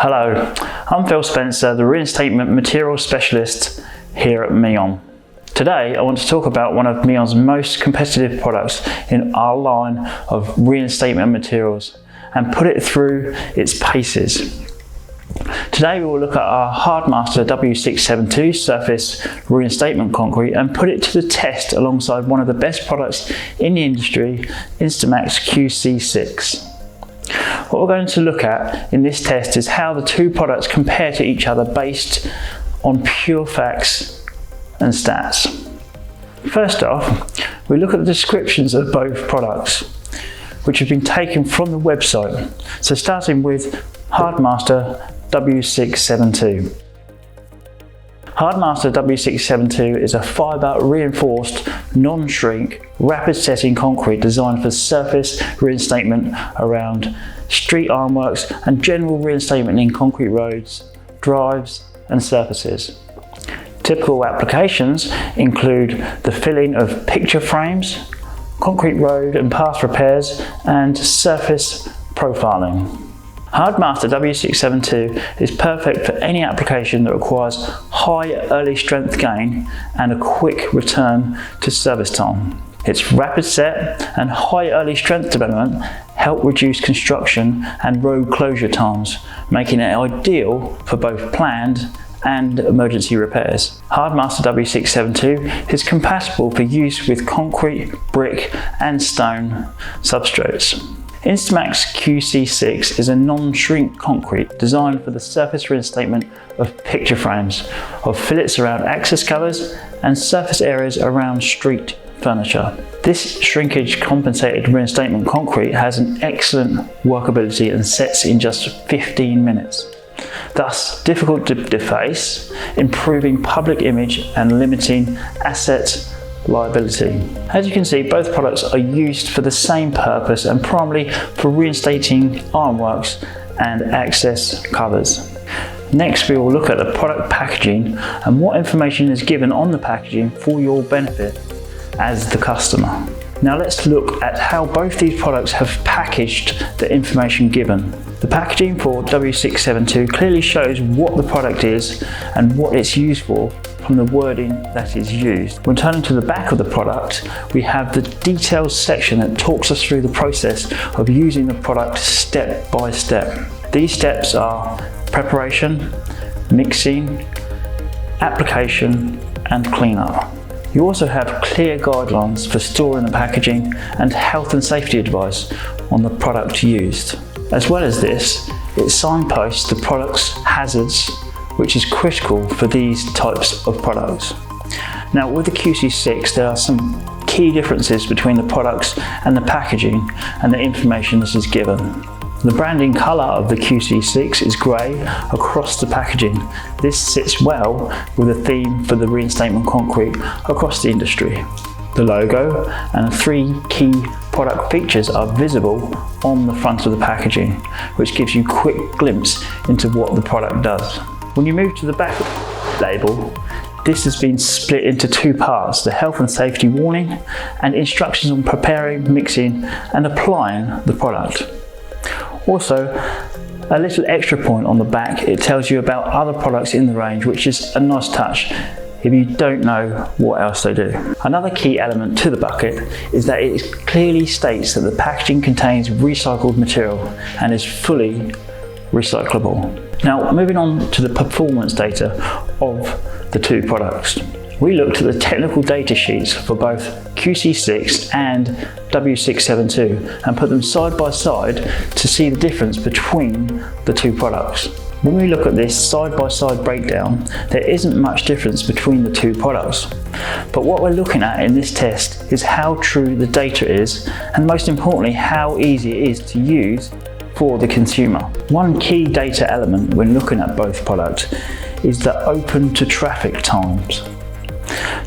Hello, I'm Phil Spencer, the Reinstatement Material Specialist here at Meon. Today I want to talk about one of Meon's most competitive products in our line of reinstatement materials and put it through its paces. Today we will look at our HardMaster W672 surface reinstatement concrete and put it to the test alongside one of the best products in the industry, Instamac's QC6. What we're going to look at in this test is how the two products compare to each other based on pure facts and stats. First off, we look at the descriptions of both products, which have been taken from the website. So starting with HardMaster W672. HardMaster W672 is a fibre reinforced, non-shrink, rapid setting concrete designed for surface reinstatement around street ironworks and general reinstatement in concrete roads, drives and surfaces. Typical applications include the filling of picture frames, concrete road and path repairs and surface profiling. HardMaster W672 is perfect for any application that requires high early strength gain and a quick return to service time. Its rapid set and high early strength development help reduce construction and road closure times, making it ideal for both planned and emergency repairs. HardMaster W672 is compatible for use with concrete, brick and stone substrates. Instamac's QC6 is a non-shrink concrete designed for the surface reinstatement of picture frames, of fillets around access covers and surface areas around street furniture. This shrinkage compensated reinstatement concrete has an excellent workability and sets in just 15 minutes. Thus difficult to deface, improving public image and limiting asset liability. As you can see, both products are used for the same purpose and primarily for reinstating ironworks and access covers. Next, we will look at the product packaging and what information is given on the packaging for your benefit as the customer. Now let's look at how both these products have packaged the information given. The packaging for W672 clearly shows what the product is and what it's used for from the wording that is used. When turning to the back of the product, we have the details section that talks us through the process of using the product step by step. These steps are preparation, mixing, application and cleanup. You also have clear guidelines for storing the packaging and health and safety advice on the product used. As well as this, it signposts the product's hazards, which is critical for these types of products. Now with the QC6, there are some key differences between the products and the packaging and the information that is given. The branding colour of the QC6 is grey across the packaging. This sits well with a theme for the reinstatement concrete across the industry. The logo and 3 key product features are visible on the front of the packaging, which gives you a quick glimpse into what the product does. When you move to the back label, this has been split into 2 parts, the health and safety warning and instructions on preparing, mixing and applying the product. Also, a little extra point on the back, it tells you about other products in the range, which is a nice touch if you don't know what else they do. Another key element to the bucket is that it clearly states that the packaging contains recycled material and is fully recyclable. Now moving on to the performance data of the 2 products. We looked at the technical data sheets for both QC6 and W672 and put them side by side to see the difference between the 2 products. When we look at this side-by-side breakdown, there isn't much difference between the 2 products. But what we're looking at in this test is how true the data is, and most importantly, how easy it is to use for the consumer. One key data element when looking at both products is the open to traffic times.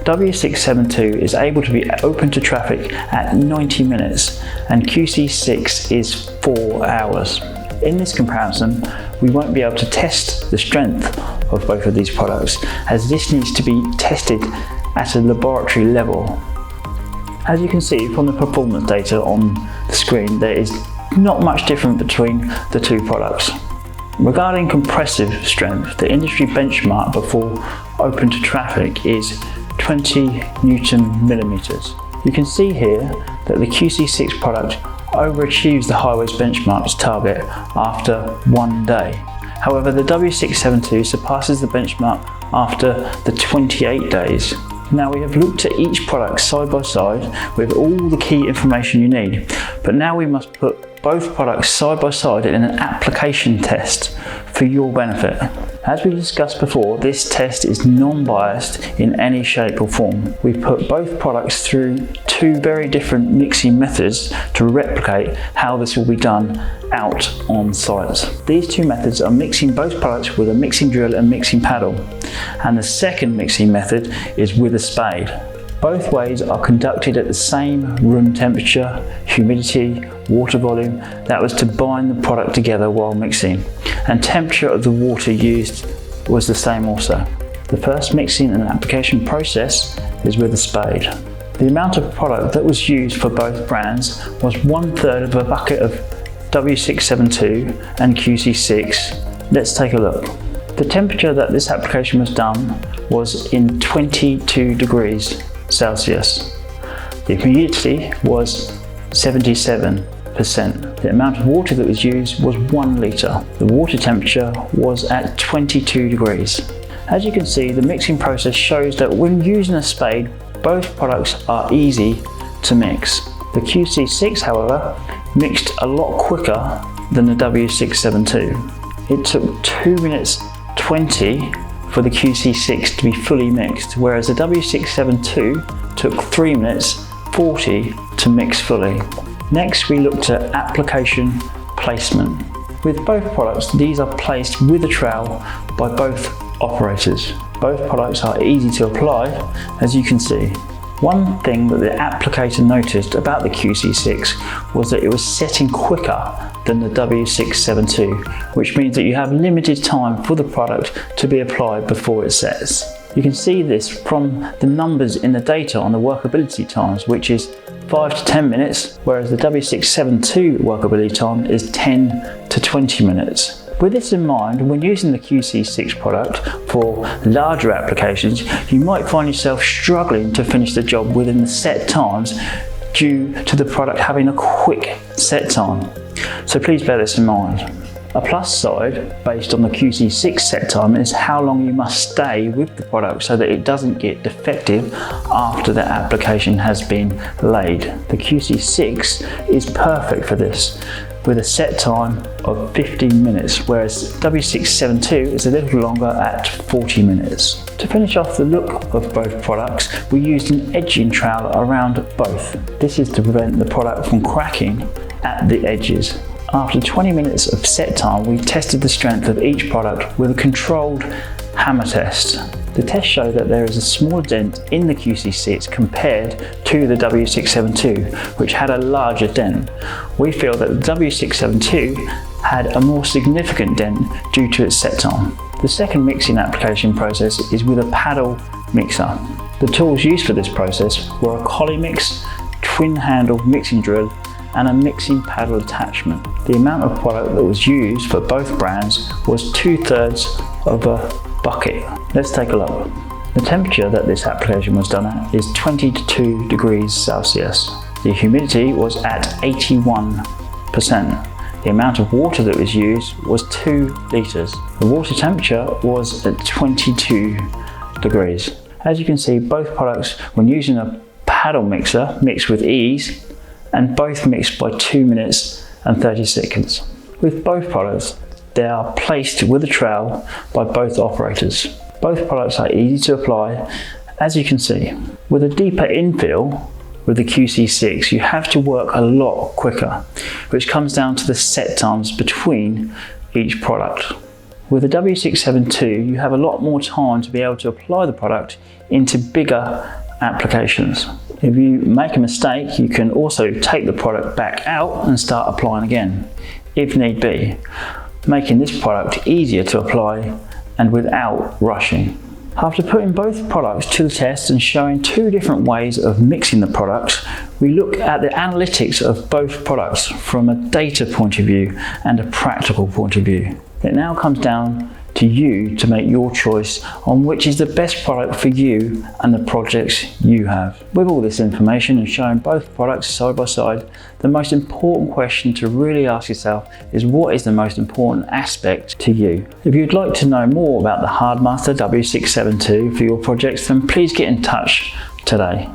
W672 is able to be open to traffic at 90 minutes and QC6 is 4 hours. In this comparison, we won't be able to test the strength of both of these products, as this needs to be tested at a laboratory level. As you can see from the performance data on the screen, there is not much different between the 2 products. Regarding compressive strength, the industry benchmark before open to traffic is 20 Newton millimeters. You can see here that the QC6 product overachieves the highways benchmark's target after 1 day. However, the W672 surpasses the benchmark after the 28 days. Now we have looked at each product side by side with all the key information you need, but now we must put both products side by side in an application test for your benefit. As we discussed before, this test is non-biased in any shape or form. We put both products through two very different mixing methods to replicate how this will be done out on site. These two methods are mixing both products with a mixing drill and mixing paddle, and the second mixing method is with a spade. Both ways are conducted at the same room temperature, humidity, water volume that was to bind the product together while mixing, and temperature of the water used was the same also. The first mixing and application process is with a spade. The amount of product that was used for both brands was 1/3 of a bucket of W672 and QC6. Let's take a look. The temperature that this application was done was in 22 degrees Celsius. The humidity was 77%. The amount of water that was used was 1 litre. The water temperature was at 22 degrees. As you can see, the mixing process shows that when using a spade, both products are easy to mix. The QC6, however, mixed a lot quicker than the W672. It took 2 minutes 20 for the QC6 to be fully mixed, whereas the W672 took 3 minutes 40 to mix fully. Next, we looked at application placement. With both products, these are placed with a trowel by both operators. Both products are easy to apply, as you can see. One thing that the applicator noticed about the QC6 was that it was setting quicker than the W672, which means that you have limited time for the product to be applied before it sets. You can see this from the numbers in the data on the workability times, which is 5 to 10 minutes, whereas the W672 workability time is 10 to 20 minutes. With this in mind, when using the QC6 product for larger applications, you might find yourself struggling to finish the job within the set times due to the product having a quick set time. So please bear this in mind. A plus side, based on the QC6 set time, is how long you must stay with the product so that it doesn't get defective after the application has been laid. The QC6 is perfect for this, with a set time of 15 minutes, whereas W672 is a little longer at 40 minutes. To finish off the look of both products, we used an edging trowel around both. This is to prevent the product from cracking at the edges. After 20 minutes of set time, we tested the strength of each product with a controlled hammer test. The test showed that there is a smaller dent in the QC6 compared to the W672, which had a larger dent. We feel that the W672 had a more significant dent due to its set time. The second mixing application process is with a paddle mixer. The tools used for this process were a collie mix, twin handle mixing drill, and a mixing paddle attachment. The amount of product that was used for both brands was 2/3 of a bucket. Let's take a look. The temperature that this application was done at is 22 degrees Celsius. The humidity was at 81%. The amount of water that was used was 2 litres. The water temperature was at 22 degrees. As you can see, both products, when using a paddle mixer, mix with ease, and both mixed by 2 minutes and 30 seconds. With both products, they are placed with a trowel by both operators. Both products are easy to apply, as you can see. With a deeper infill with the QC6, you have to work a lot quicker, which comes down to the set times between each product. With the W672, you have a lot more time to be able to apply the product into bigger applications. If you make a mistake, you can also take the product back out and start applying again, if need be, making this product easier to apply and without rushing. After putting both products to the test and showing two different ways of mixing the products, we look at the analytics of both products from a data point of view and a practical point of view. It now comes down to you to make your choice on which is the best product for you and the projects you have. With all this information and showing both products side by side, the most important question to really ask yourself is what is the most important aspect to you? If you'd like to know more about the HardMaster W672 for your projects, then please get in touch today.